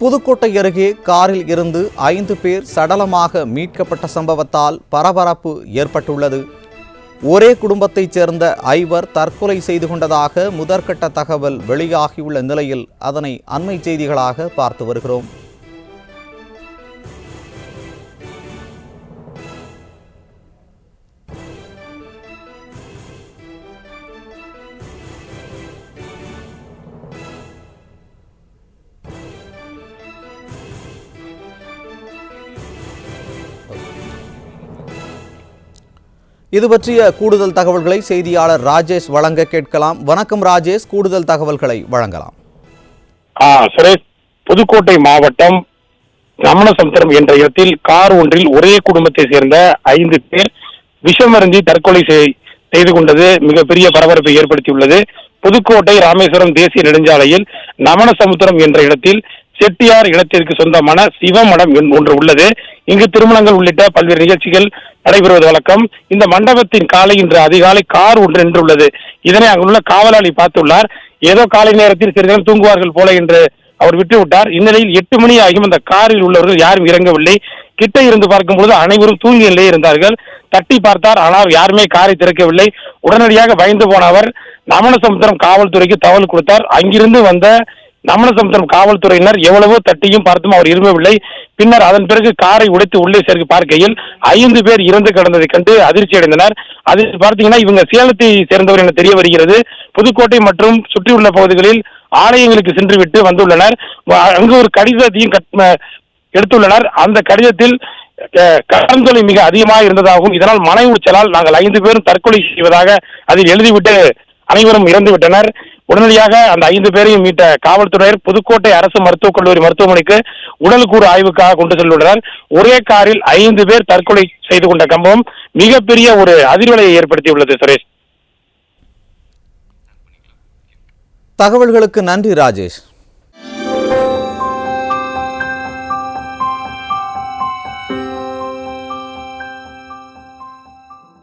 புதுக்கோட்டை அருகே காரில் இருந்து 5 பேர் சடலமாக மீட்கப்பட்ட சம்பவத்தால் பரபரப்பு ஏற்பட்டுள்ளது. ஒரே குடும்பத்தைச் சேர்ந்த 5 தற்கொலை செய்து கொண்டதாக முதற்கட்ட தகவல் வெளியாகியுள்ள நிலையில் அதனை அண்மை செய்திகளாக பார்த்து வருகிறோம். இது பற்றிய கூடுதல் தகவல்களை செய்தியாளர் ராஜேஷ் வழங்க கேட்கலாம். வணக்கம் ராஜேஷ், கூடுதல் தகவல்களை வழங்கலாம். சுரேஷ், புதுக்கோட்டை மாவட்டம் ரமணசமுத்திரம் என்ற இடத்தில் கார் ஒன்றில் ஒரே குடும்பத்தை சேர்ந்த 5 பேர் விஷமருந்தி தற்கொலை செய்து கொண்டது மிகப்பெரிய பரபரப்பை ஏற்படுத்தியுள்ளது. புதுக்கோட்டை ராமேஸ்வரம் தேசிய நெடுஞ்சாலையில் ரமணசமுத்திரம் என்ற இடத்தில் செட்டியார் இடத்திற்கு சொந்தமான சிவமடம் ஒன்று உள்ளது. இங்கு திருமணங்கள் உள்ளிட்ட பல்வேறு நிகழ்ச்சிகள் நடைபெறுவது வழக்கம். இந்த மண்டபத்தின் காலை இன்று அதிகாலை கார் ஒன்று நின்றுள்ளது. இதனை அங்குள்ள காவலாளி பார்த்துள்ளார். ஏதோ காலை நேரத்தில் சிறிது நேரம் தூங்குவார்கள் போல என்று அவர் விட்டுவிட்டார். இந்நிலையில் 8 மணி ஆகியும் அந்த காரில் உள்ளவர்கள் யாரும் இறங்கவில்லை. கிட்ட இருந்து பார்க்கும்போது அனைவரும் தூங்கிய நிலையே இருந்தார்கள். தட்டி பார்த்தார், ஆனால் யாருமே காரை திறக்கவில்லை. உடனடியாக பயந்து போன அவர் ரமணசமுத்திரம் காவல்துறைக்கு தகவல் கொடுத்தார். அங்கிருந்து வந்த ரமணசமுத்திரம் காவல்துறையினர் எவ்வளவோ தட்டியும் பார்த்தும் அவர் இரும்பவில்லை. பின்னர் அதன் பிறகு காரை உடைத்து உள்ளே சேர்க்க பார்க்கையில் 5 பேர் இறந்து கிடந்ததை கண்டு அதிர்ச்சி அடைந்தனர். அதில் பார்த்தீங்கன்னா இவங்க சேலத்தை சேர்ந்தவர் என தெரிய வருகிறது. புதுக்கோட்டை மற்றும் சுற்றியுள்ள பகுதிகளில் ஆலயங்களுக்கு சென்று விட்டு வந்துள்ளனர். அங்கு ஒரு கடிதத்தையும் எடுத்துள்ளனர். அந்த கடிதத்தில் கடன் தொகை மிக அதிகமாக இருந்ததாகவும் இதனால் மன உளைச்சலால் நாங்கள் 5 பேரும் தற்கொலை செய்வதாக அதில் எழுதிவிட்டு அனைவரும் இறந்து விட்டனர். உடனடியாக அந்த 5 பேரையும் மீட்ட காவல்துறையினர் புதுக்கோட்டை அரசு மருத்துவக் கல்லூரி மருத்துவமனைக்கு உடலுக்கூறு ஆய்வுக்காக கொண்டு செல்லுள்ளனர். ஒரே காரில் 5 பேர் தற்கொலை செய்து கொண்ட சம்பவம் மிகப்பெரிய ஒரு அதிர்வலையை ஏற்படுத்தியுள்ளது. சுரேஷ், தகவல்களுக்கு நன்றி ராஜேஷ்.